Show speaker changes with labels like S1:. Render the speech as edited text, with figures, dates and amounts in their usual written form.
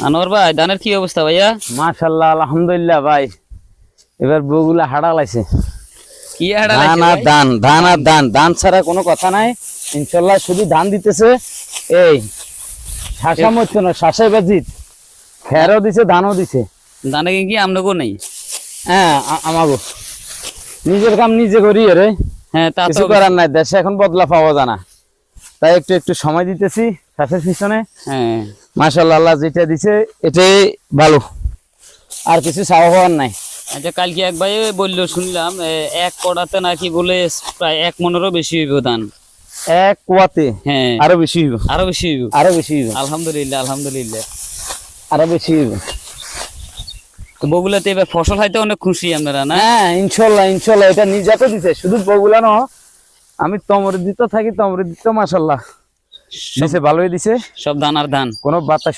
S1: আনোয়ার ভাই ধানের কি অবস্থা ভাইয়া?
S2: মাশাআল্লাহ আলহামদুলিল্লাহ ভাই, এবার বউগুলা হাড়া লাইছে।
S1: কি হাড়া
S2: ধান
S1: লাগছে
S2: আর
S1: ভাই?
S2: ধান, ধান আর ধান, ধান ছাড়া কোনো কথা নাই। ইনশাল্লাহ শুধু ধান দিতেছে। এই শাসা মরছে না, শাসাই বাজিত খেরও দিছে, ধানও দিছে।
S1: ধানে কি আমনগো নেই?
S2: হ্যাঁ আমাগো নিজের কাম নিজে করি রে,
S1: হ্যাঁ তা
S2: কিছু
S1: তো
S2: করার নাই, দেশে এখন বদলা পাওয়া যায় না। তাই একটু একটু সময় দিতেছি চাষের পিছনে।
S1: হ্যাঁ
S2: মাশাআল্লাহ, আল্লাহ যেটা দিছে এটাই ভালো, আর কিছু চাওয়া হওয়ার নাই।
S1: আচ্ছা, কালকে এক ভাই বললো শুনলাম এক কড়াতে নাকি বলে প্রায় 1 মনেরও বেশি হইব ধান।
S2: এক কুয়াতে
S1: হ্যাঁ
S2: আরো বেশি হইব,
S1: আরো বেশি হইব।
S2: আরো বেশি হইব,
S1: আলহামদুলিল্লাহ আলহামদুলিল্লাহ।
S2: আরো বেশি হইব।
S1: তো বগুলাতে এবার ফসল খাইতে অনেক খুশি আপনারা না?
S2: হ্যাঁ ইনশাল্লাহ ইনশাল্লাহ, এটা নিজাতে দিছে, শুধু বগুলা ন, আমি তমরে দিতে থাকি, তমরে দিতে মাশাল্লাহ দিছে, ভালোই দিছে।
S1: সব ধান আর ধান।
S2: কোনো বাতাস